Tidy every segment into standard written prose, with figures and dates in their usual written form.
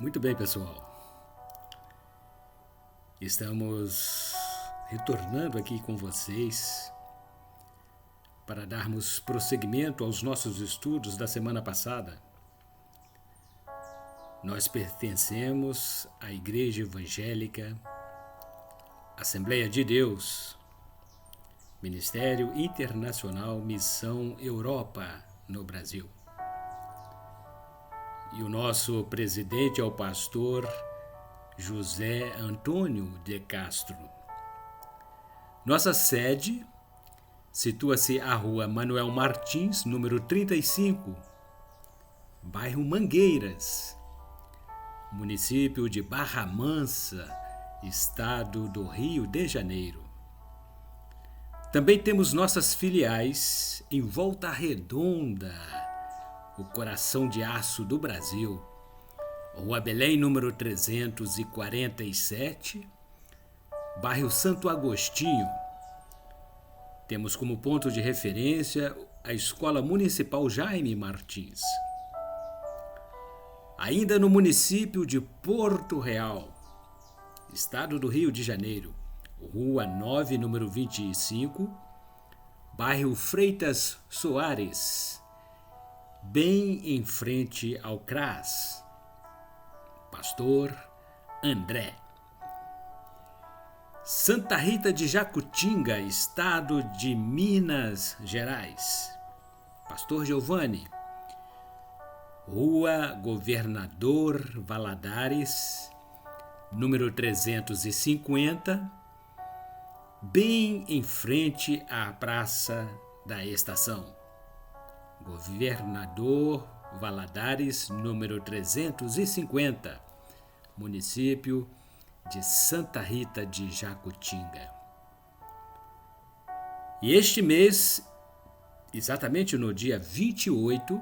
Muito bem, pessoal. Estamos retornando aqui com vocês para darmos prosseguimento aos nossos estudos da semana passada. Nós pertencemos à Igreja Evangélica Assembleia de Deus, Ministério Internacional Missão Europa no Brasil. E o nosso presidente é o pastor José Antônio de Castro. Nossa sede situa-se à Rua Manuel Martins, número 35, bairro Mangueiras, município de Barra Mansa, estado do Rio de Janeiro. Também temos nossas filiais em Volta Redonda, o coração de aço do Brasil, Rua Belém, número 347, bairro Santo Agostinho. Temos como ponto de referência a Escola Municipal Jaime Martins. Ainda no município de Porto Real, estado do Rio de Janeiro, Rua 9, número 25, bairro Freitas Soares, bem em frente ao CRAS. Pastor André. Santa Rita de Jacutinga, estado de Minas Gerais, Pastor Giovanni. Rua Governador Valadares, número 350, bem em frente à Praça da Estação. Governador Valadares, número 350, município de Santa Rita de Jacutinga. E este mês, exatamente no dia 28,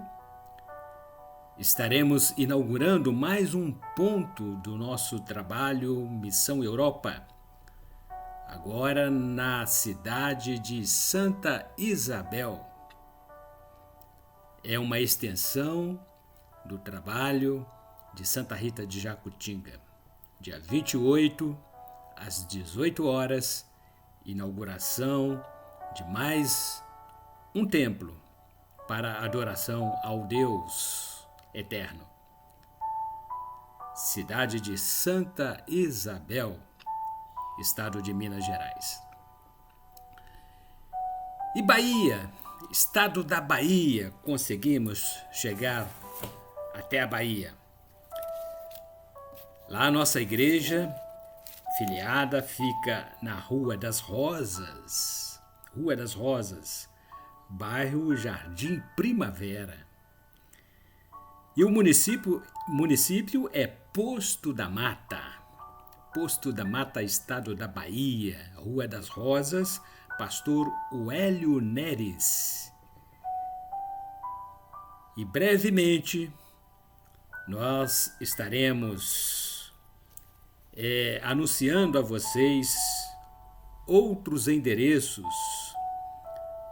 estaremos inaugurando mais um ponto do nosso trabalho Missão Europa, agora na cidade de Santa Isabel. É uma extensão do trabalho de Santa Rita de Jacutinga. Dia 28, às 18 horas, inauguração de mais um templo para adoração ao Deus eterno. Cidade de Santa Isabel, estado de Minas Gerais. E Bahia, estado da Bahia, conseguimos chegar até a Bahia. Lá a nossa igreja filiada fica na Rua das Rosas, bairro Jardim Primavera. E o município é Posto da Mata, estado da Bahia, Rua das Rosas, Pastor Uélio Neres. E brevemente nós estaremos anunciando a vocês outros endereços,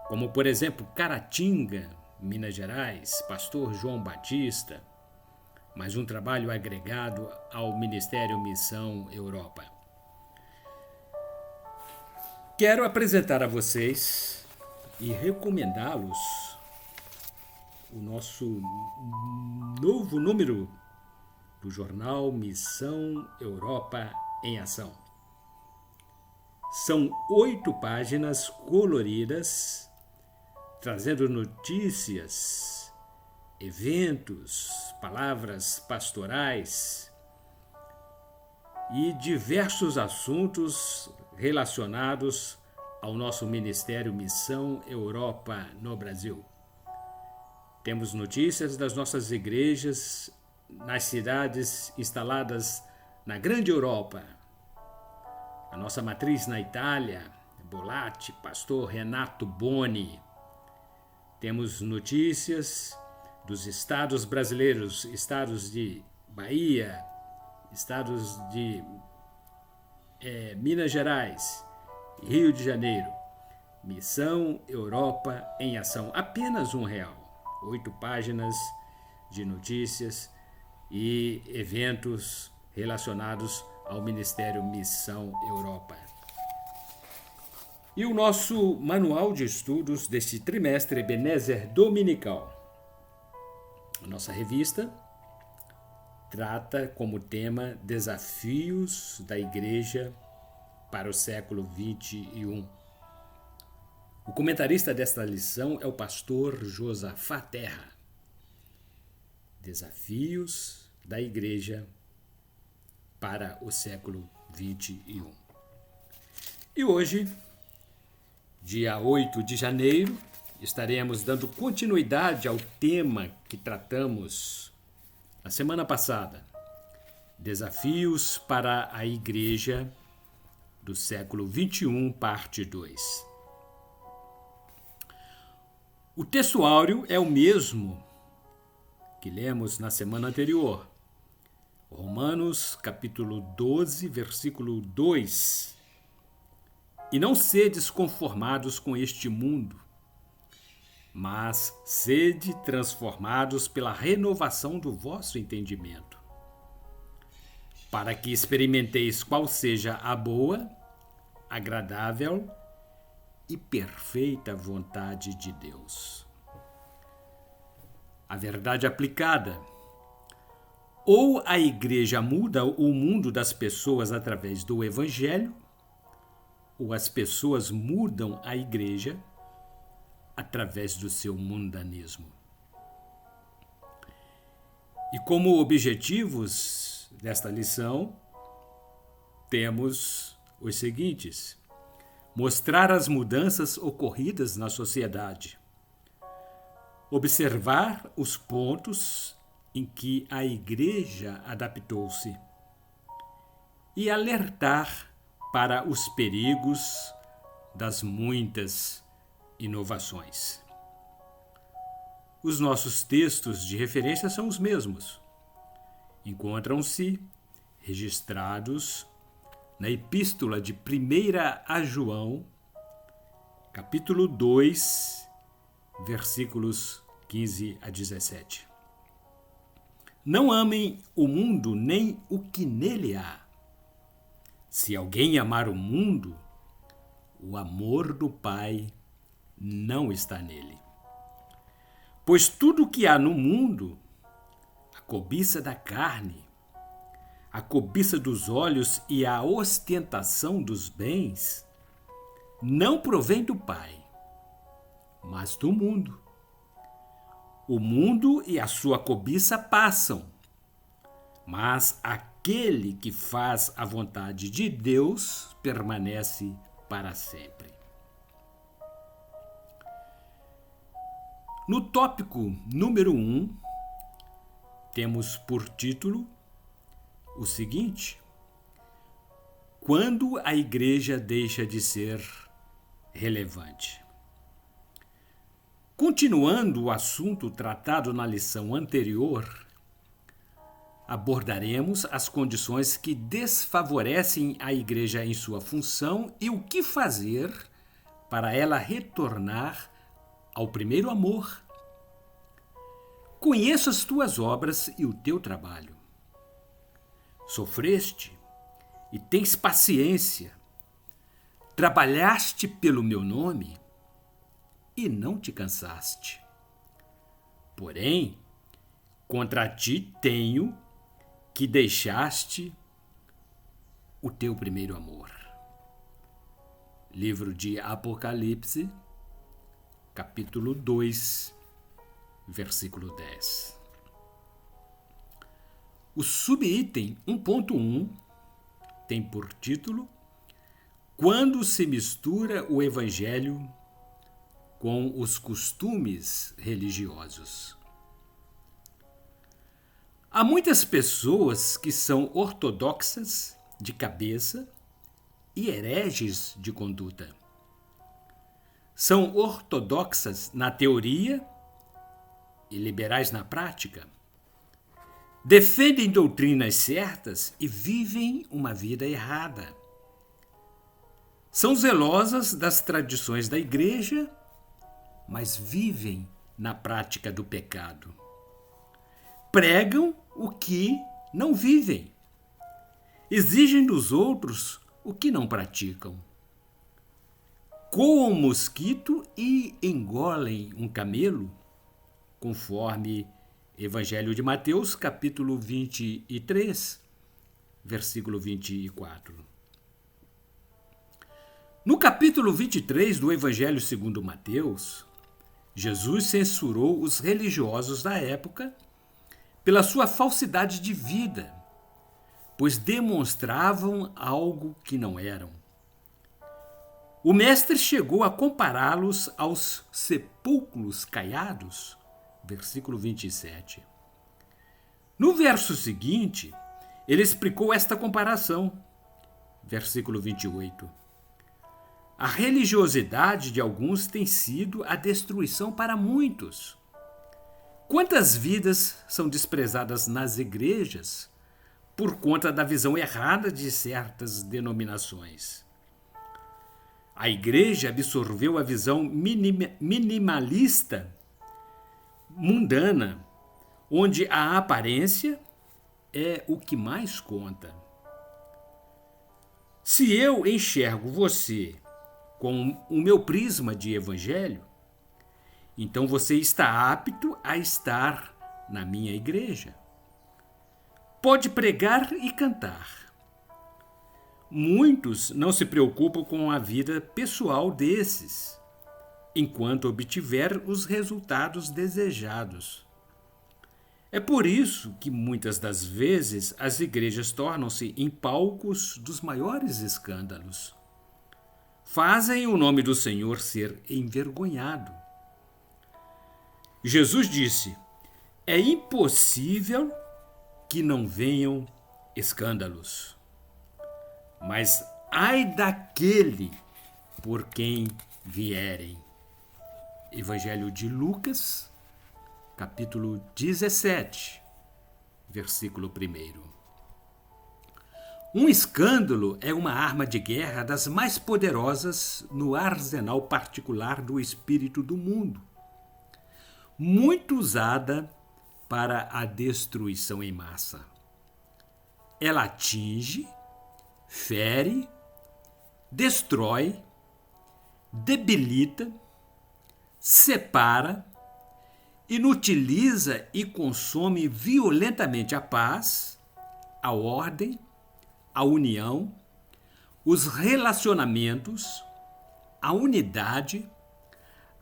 como por exemplo Caratinga, Minas Gerais, Pastor João Batista, mais um trabalho agregado ao Ministério Missão Europa. Quero apresentar a vocês e recomendá-los o nosso novo número do jornal Missão Europa em Ação. São 8 páginas coloridas, trazendo notícias, eventos, palavras pastorais e diversos assuntos relacionados ao nosso Ministério Missão Europa no Brasil. Temos notícias das nossas igrejas nas cidades instaladas na Grande Europa. A nossa matriz na Itália, Bolatti, Pastor Renato Boni. Temos notícias dos estados brasileiros, estados de Bahia, estados de Minas Gerais, Rio de Janeiro. Missão Europa em Ação, apenas R$1. 8 páginas de notícias e eventos relacionados ao Ministério Missão Europa. E o nosso manual de estudos deste trimestre Ebenezer Dominical. A nossa revista trata como tema Desafios da Igreja para o século XXI. O comentarista desta lição é o pastor Josafá Terra. Desafios da Igreja para o século XXI. E hoje, dia 8 de janeiro, estaremos dando continuidade ao tema que tratamos na semana passada. Desafios para a Igreja do século XXI, parte 2. O texto áureo é o mesmo que lemos na semana anterior. Romanos, capítulo 12, versículo 2. E não sedes conformados com este mundo, mas sede transformados pela renovação do vosso entendimento, para que experimenteis qual seja a boa, agradável e perfeita vontade de Deus. A verdade aplicada. Ou a igreja muda o mundo das pessoas através do evangelho, ou as pessoas mudam a igreja através do seu mundanismo. E como objetivos desta lição, temos os seguintes: mostrar as mudanças ocorridas na sociedade, observar os pontos em que a igreja adaptou-se e alertar para os perigos das muitas inovações. Os nossos textos de referência são os mesmos. Encontram-se registrados na Epístola de 1 a João, capítulo 2, versículos 15 a 17. Não amem o mundo nem o que nele há. Se alguém amar o mundo, o amor do Pai não está nele. Pois tudo o que há no mundo, a cobiça da carne, a cobiça dos olhos e a ostentação dos bens, não provém do Pai, mas do mundo. O mundo e a sua cobiça passam, mas aquele que faz a vontade de Deus permanece para sempre. No tópico número 1, temos por título o seguinte: quando a igreja deixa de ser relevante. Continuando o assunto tratado na lição anterior, abordaremos as condições que desfavorecem a igreja em sua função e o que fazer para ela retornar ao primeiro amor. Conheço as tuas obras e o teu trabalho. Sofreste e tens paciência. Trabalhaste pelo meu nome e não te cansaste. Porém, contra ti tenho que deixaste o teu primeiro amor. Livro de Apocalipse, capítulo 2, versículo 10. O subitem 1.1 tem por título Quando se mistura o Evangelho com os costumes religiosos. Há muitas pessoas que são ortodoxas de cabeça e hereges de conduta. São ortodoxas na teoria e liberais na prática. Defendem doutrinas certas e vivem uma vida errada. São zelosas das tradições da igreja, mas vivem na prática do pecado. Pregam o que não vivem. Exigem dos outros o que não praticam. Coam um mosquito e engolem um camelo, conforme Evangelho de Mateus, capítulo 23, versículo 24. No capítulo 23 do Evangelho segundo Mateus, Jesus censurou os religiosos da época pela sua falsidade de vida, pois demonstravam algo que não eram. O mestre chegou a compará-los aos sepulcros caiados, versículo 27. No verso seguinte, ele explicou esta comparação, versículo 28. A religiosidade de alguns tem sido a destruição para muitos. Quantas vidas são desprezadas nas igrejas por conta da visão errada de certas denominações? A igreja absorveu a visão minimalista, mundana, onde a aparência é o que mais conta. Se eu enxergo você com o meu prisma de evangelho, então você está apto a estar na minha igreja. Pode pregar e cantar. Muitos não se preocupam com a vida pessoal desses, enquanto obtiver os resultados desejados. É por isso que muitas das vezes as igrejas tornam-se em palcos dos maiores escândalos. Fazem o nome do Senhor ser envergonhado. Jesus disse: é impossível que não venham escândalos. Mas ai daquele por quem vierem. Evangelho de Lucas, capítulo 17, versículo 1. Um escândalo é uma arma de guerra das mais poderosas no arsenal particular do espírito do mundo, muito usada para a destruição em massa. Ela atinge, fere, destrói, debilita, separa, inutiliza e consome violentamente a paz, a ordem, a união, os relacionamentos, a unidade,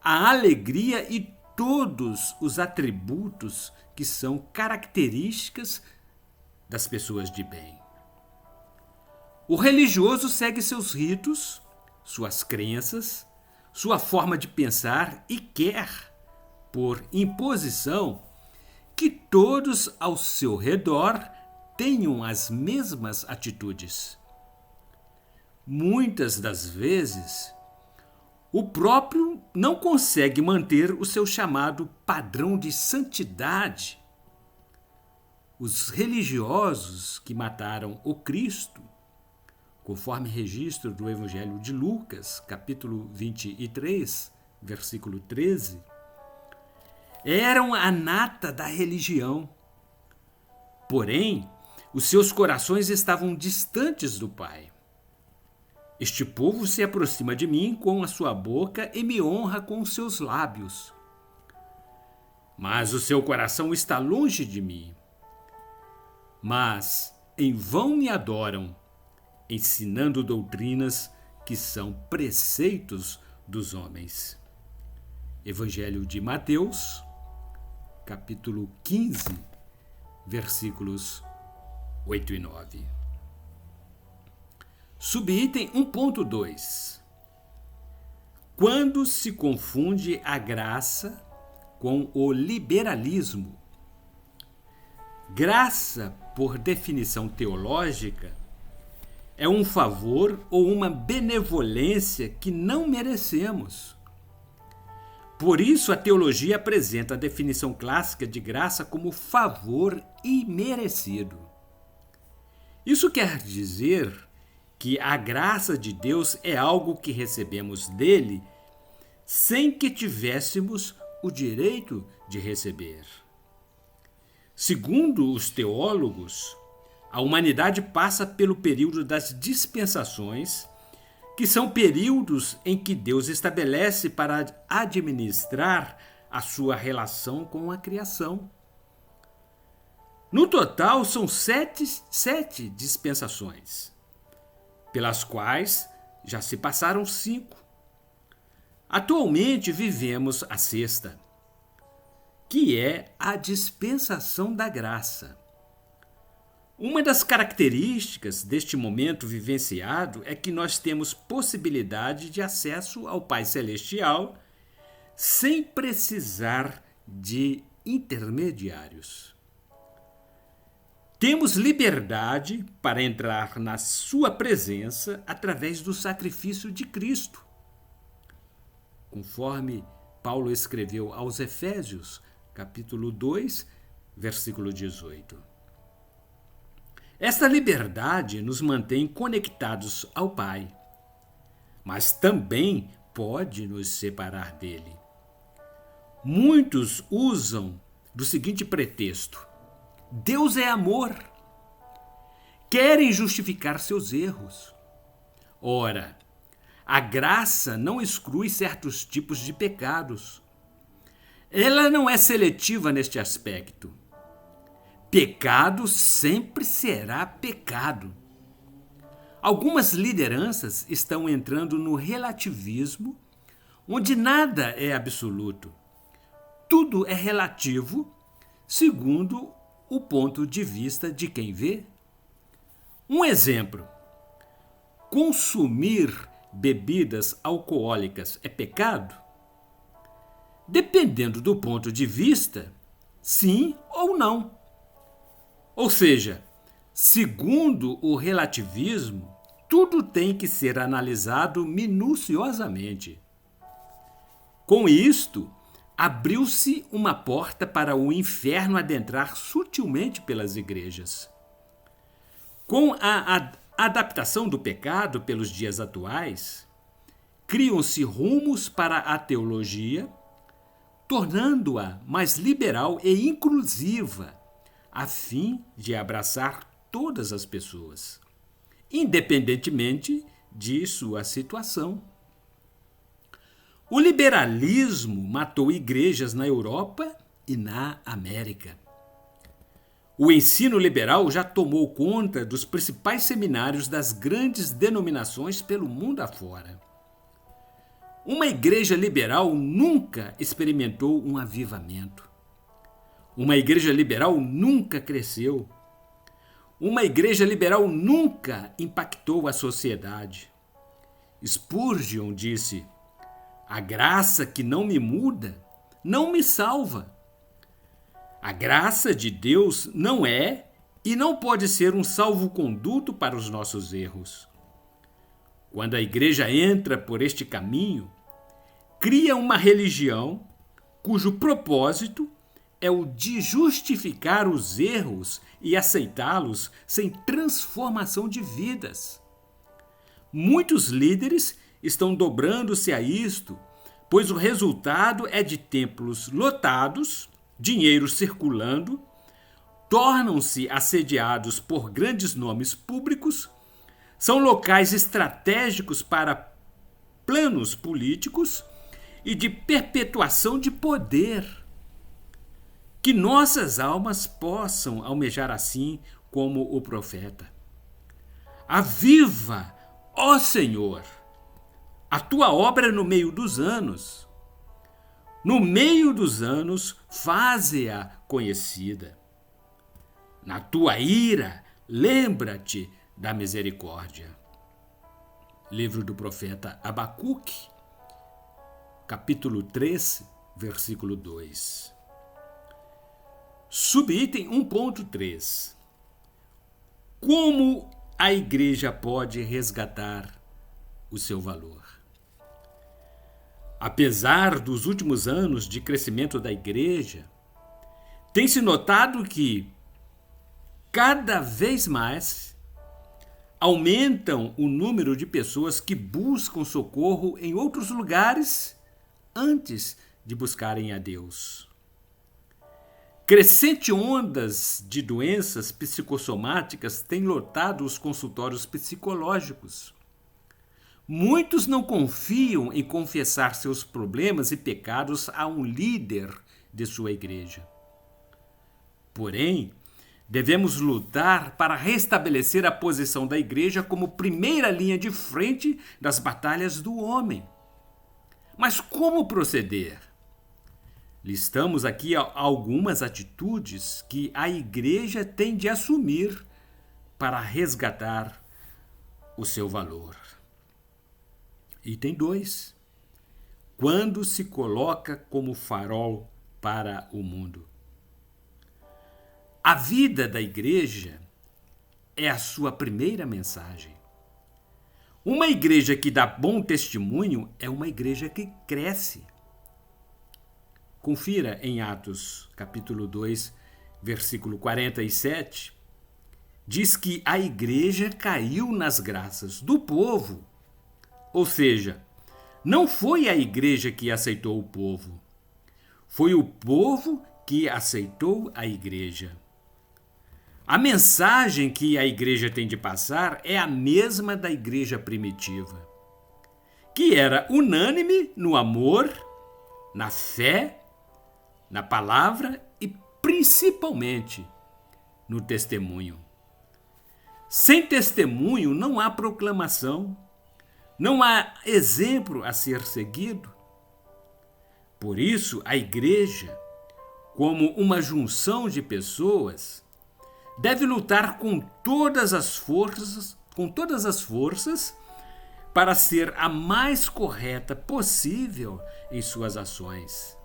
a alegria e todos os atributos que são características das pessoas de bem. O religioso segue seus ritos, suas crenças, sua forma de pensar e quer, por imposição, que todos ao seu redor tenham as mesmas atitudes. Muitas das vezes, o próprio não consegue manter o seu chamado padrão de santidade. Os religiosos que mataram o Cristo, conforme registro do Evangelho de Lucas, capítulo 23, versículo 13, eram a nata da religião. Porém, os seus corações estavam distantes do Pai. Este povo se aproxima de mim com a sua boca e me honra com os seus lábios. Mas o seu coração está longe de mim. Mas em vão me adoram, ensinando doutrinas que são preceitos dos homens. Evangelho de Mateus, capítulo 15, versículos 8 e 9. Subitem 1.2. Quando se confunde a graça com o liberalismo. Graça, por definição teológica, é um favor ou uma benevolência que não merecemos. Por isso, a teologia apresenta a definição clássica de graça como favor imerecido. Isso quer dizer que a graça de Deus é algo que recebemos dele sem que tivéssemos o direito de receber. Segundo os teólogos, a humanidade passa pelo período das dispensações, que são períodos em que Deus estabelece para administrar a sua relação com a criação. No total, são sete dispensações, pelas quais já se passaram 5. Atualmente vivemos a 6ª, que é a dispensação da graça. Uma das características deste momento vivenciado é que nós temos possibilidade de acesso ao Pai Celestial sem precisar de intermediários. Temos liberdade para entrar na sua presença através do sacrifício de Cristo, conforme Paulo escreveu aos Efésios, capítulo 2, versículo 18. Esta liberdade nos mantém conectados ao Pai, mas também pode nos separar dele. Muitos usam do seguinte pretexto: Deus é amor. Querem justificar seus erros. Ora, a graça não exclui certos tipos de pecados. Ela não é seletiva neste aspecto. Pecado sempre será pecado. Algumas lideranças estão entrando no relativismo, onde nada é absoluto. Tudo é relativo, segundo o ponto de vista de quem vê. Um exemplo: consumir bebidas alcoólicas é pecado? Dependendo do ponto de vista, sim ou não. Ou seja, segundo o relativismo, tudo tem que ser analisado minuciosamente. Com isto, abriu-se uma porta para o inferno adentrar sutilmente pelas igrejas. Com a adaptação do pecado pelos dias atuais, criam-se rumos para a teologia, tornando-a mais liberal e inclusiva, a fim de abraçar todas as pessoas, independentemente de sua situação. O liberalismo matou igrejas na Europa e na América. O ensino liberal já tomou conta dos principais seminários das grandes denominações pelo mundo afora. Uma igreja liberal nunca experimentou um avivamento. Uma igreja liberal nunca cresceu. Uma igreja liberal nunca impactou a sociedade. Spurgeon disse: "A graça que não me muda não me salva." A graça de Deus não é e não pode ser um salvo-conduto para os nossos erros. Quando a igreja entra por este caminho, cria uma religião cujo propósito é o de justificar os erros e aceitá-los sem transformação de vidas. Muitos líderes estão dobrando-se a isto, pois o resultado é de templos lotados, dinheiro circulando, tornam-se assediados por grandes nomes públicos, são locais estratégicos para planos políticos e de perpetuação de poder. Que nossas almas possam almejar assim como o profeta. Aviva, ó Senhor, a tua obra no meio dos anos. No meio dos anos, faze-a conhecida. Na tua ira, lembra-te da misericórdia. Livro do profeta Abacuque, capítulo 3, versículo 2. Subitem 1.3. Como a igreja pode resgatar o seu valor? Apesar dos últimos anos de crescimento da igreja, tem-se notado que cada vez mais aumentam o número de pessoas que buscam socorro em outros lugares antes de buscarem a Deus. Crescente ondas de doenças psicossomáticas têm lotado os consultórios psicológicos. Muitos não confiam em confessar seus problemas e pecados a um líder de sua igreja. Porém, devemos lutar para restabelecer a posição da igreja como primeira linha de frente das batalhas do homem. Mas como proceder? Listamos aqui algumas atitudes que a igreja tem de assumir para resgatar o seu valor. Item 2. Quando se coloca como farol para o mundo. A vida da igreja é a sua primeira mensagem. Uma igreja que dá bom testemunho é uma igreja que cresce. Confira em Atos, capítulo 2, versículo 47. Diz que a igreja caiu nas graças do povo. Ou seja, não foi a igreja que aceitou o povo. Foi o povo que aceitou a igreja. A mensagem que a igreja tem de passar é a mesma da igreja primitiva, que era unânime no amor, na fé, na palavra e principalmente no testemunho. Sem testemunho não há proclamação, não há exemplo a ser seguido. Por isso, a igreja, como uma junção de pessoas, deve lutar com todas as forças para ser a mais correta possível em suas ações.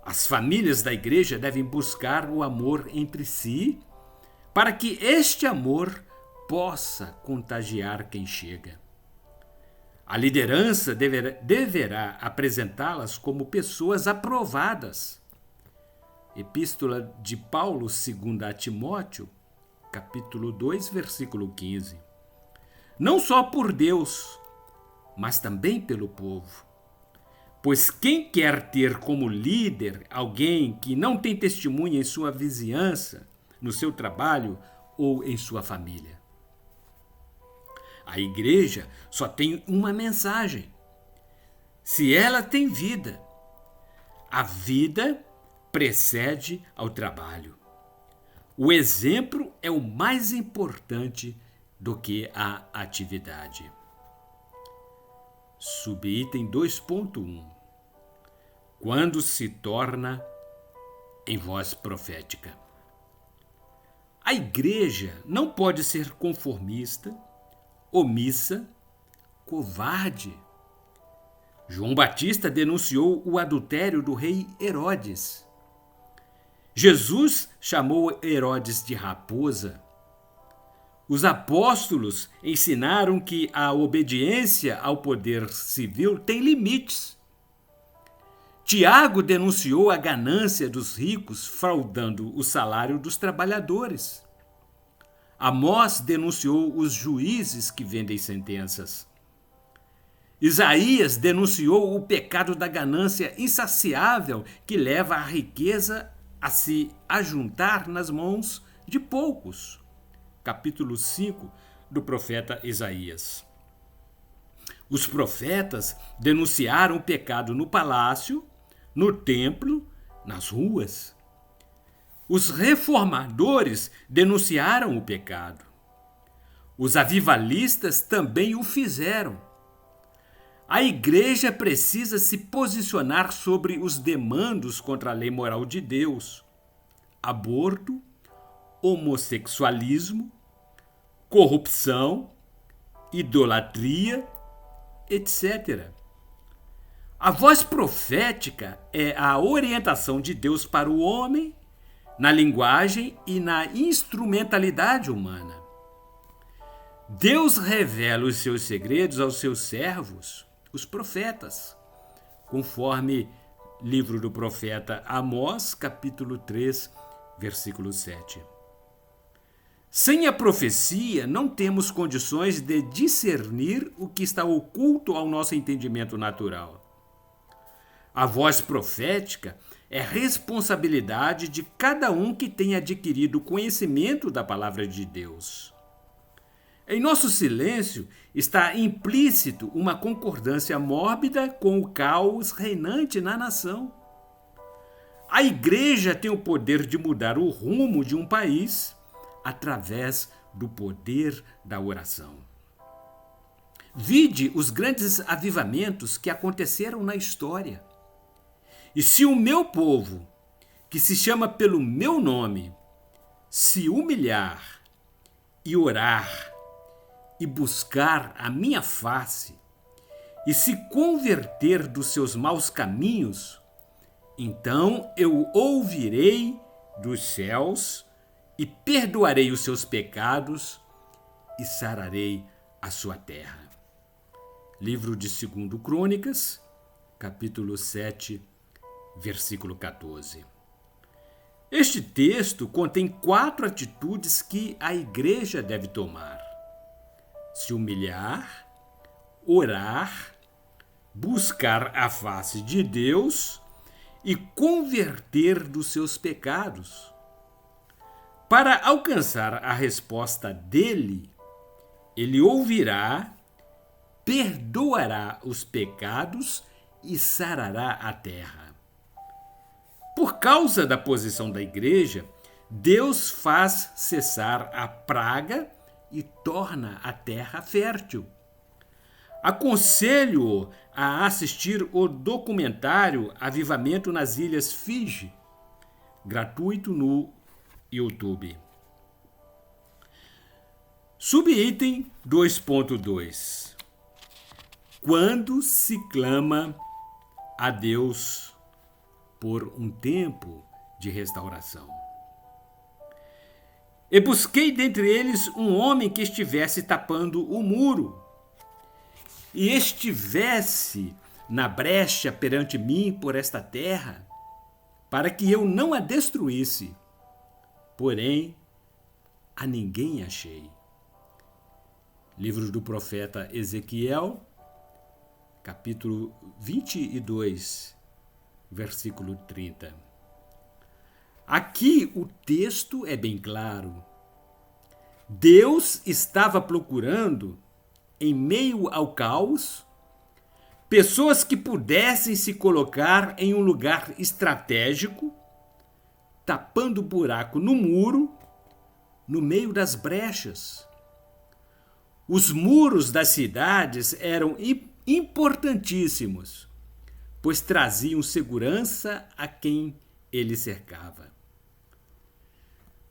As famílias da igreja devem buscar o amor entre si, para que este amor possa contagiar quem chega. A liderança deverá apresentá-las como pessoas aprovadas. Epístola de Paulo, 2 a Timóteo, capítulo 2, versículo 15. Não só por Deus, mas também pelo povo. Pois quem quer ter como líder alguém que não tem testemunha em sua vizinhança, no seu trabalho ou em sua família? A igreja só tem uma mensagem. Se ela tem vida, a vida precede ao trabalho. O exemplo é o mais importante do que a atividade. Subitem 2.1. Quando se torna em voz profética. A igreja não pode ser conformista, omissa, covarde. João Batista denunciou o adultério do rei Herodes. Jesus chamou Herodes de raposa. Os apóstolos ensinaram que a obediência ao poder civil tem limites. Tiago denunciou a ganância dos ricos, fraudando o salário dos trabalhadores. Amós denunciou os juízes que vendem sentenças. Isaías denunciou o pecado da ganância insaciável que leva a riqueza a se ajuntar nas mãos de poucos. Capítulo 5 do profeta Isaías. Os profetas denunciaram o pecado no palácio, no templo, nas ruas. Os reformadores denunciaram o pecado. Os avivalistas também o fizeram. A igreja precisa se posicionar sobre os demandos contra a lei moral de Deus: aborto, homossexualismo, corrupção, idolatria, etc. A voz profética é a orientação de Deus para o homem na linguagem e na instrumentalidade humana. Deus revela os seus segredos aos seus servos, os profetas, conforme livro do profeta Amós, capítulo 3, versículo 7. Sem a profecia, não temos condições de discernir o que está oculto ao nosso entendimento natural. A voz profética é responsabilidade de cada um que tem adquirido conhecimento da palavra de Deus. Em nosso silêncio está implícito uma concordância mórbida com o caos reinante na nação. A igreja tem o poder de mudar o rumo de um país através do poder da oração. Vide os grandes avivamentos que aconteceram na história. E se o meu povo, que se chama pelo meu nome, se humilhar e orar e buscar a minha face e se converter dos seus maus caminhos, então eu ouvirei dos céus e perdoarei os seus pecados e sararei a sua terra. Livro de 2 Crônicas, capítulo 7, versículo 14. Este texto contém 4 atitudes que a igreja deve tomar: se humilhar, orar, buscar a face de Deus e converter dos seus pecados. Para alcançar a resposta dele, ele ouvirá, perdoará os pecados e sarará a terra. Por causa da posição da igreja, Deus faz cessar a praga e torna a terra fértil. Aconselho-o a assistir o documentário Avivamento nas Ilhas Fiji, gratuito no YouTube. Subitem 2.2. Quando se clama a Deus por um tempo de restauração. E busquei dentre eles um homem que estivesse tapando o muro e estivesse na brecha perante mim por esta terra, para que eu não a destruísse. Porém, a ninguém achei. Livro do profeta Ezequiel, capítulo 22, versículo 30. Aqui o texto é bem claro. Deus estava procurando, em meio ao caos, pessoas que pudessem se colocar em um lugar estratégico, tapando buraco no muro, no meio das brechas. Os muros das cidades eram importantíssimos, pois traziam segurança a quem ele cercava.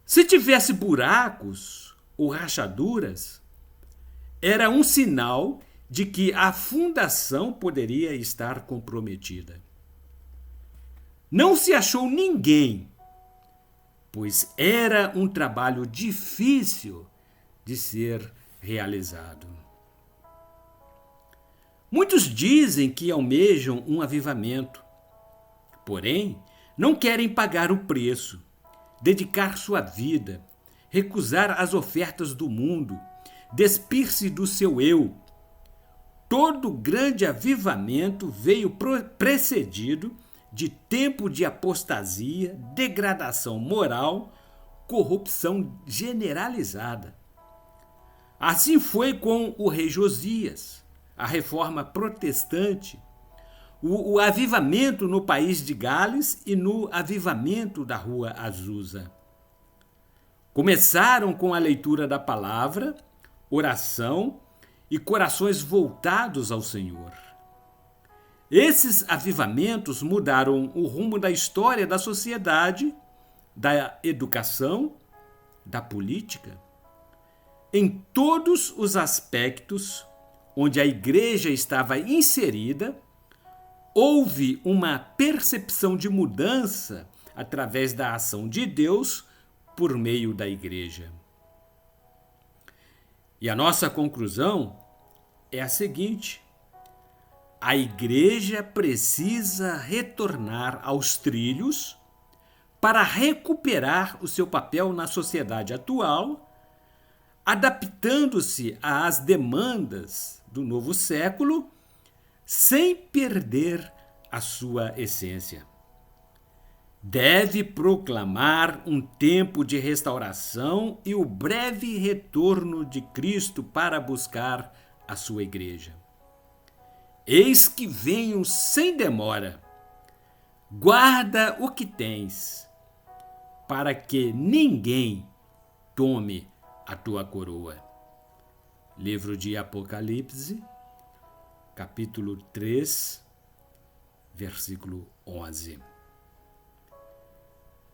Se tivesse buracos ou rachaduras, era um sinal de que a fundação poderia estar comprometida. Não se achou ninguém, pois era um trabalho difícil de ser realizado. Muitos dizem que almejam um avivamento, porém não querem pagar o preço, dedicar sua vida, recusar as ofertas do mundo, despir-se do seu eu. Todo grande avivamento veio precedido de tempo de apostasia, degradação moral, corrupção generalizada. Assim foi com o rei Josias, a reforma protestante, o avivamento no país de Gales e no avivamento da Rua Azusa. Começaram com a leitura da palavra, oração e corações voltados ao Senhor. Esses avivamentos mudaram o rumo da história da sociedade, da educação, da política. Em todos os aspectos onde a igreja estava inserida, houve uma percepção de mudança através da ação de Deus por meio da igreja. E a nossa conclusão é a seguinte: a igreja precisa retornar aos trilhos para recuperar o seu papel na sociedade atual, adaptando-se às demandas do novo século, sem perder a sua essência. deve proclamar um tempo de restauração e o breve retorno de Cristo para buscar a sua igreja. Eis que venho sem demora. Guarda o que tens, para que ninguém tome a tua coroa. Livro de Apocalipse, capítulo 3, versículo 11.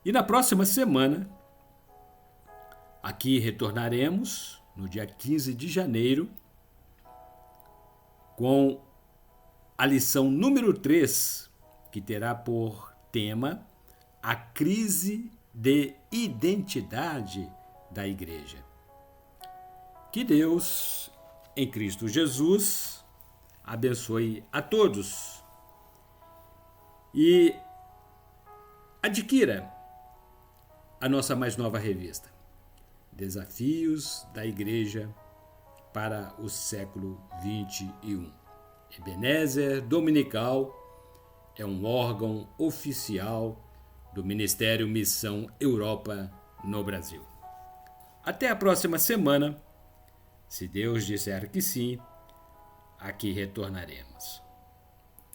E na próxima semana, aqui retornaremos, no dia 15 de janeiro, com a lição número 3, que terá por tema a crise de identidade da igreja. Que Deus, em Cristo Jesus, abençoe a todos e adquira a nossa mais nova revista, Desafios da Igreja para o século XXI. Ebenezer Dominical é um órgão oficial do Ministério Missão Europa no Brasil. Até a próxima semana, se Deus disser que sim, aqui retornaremos.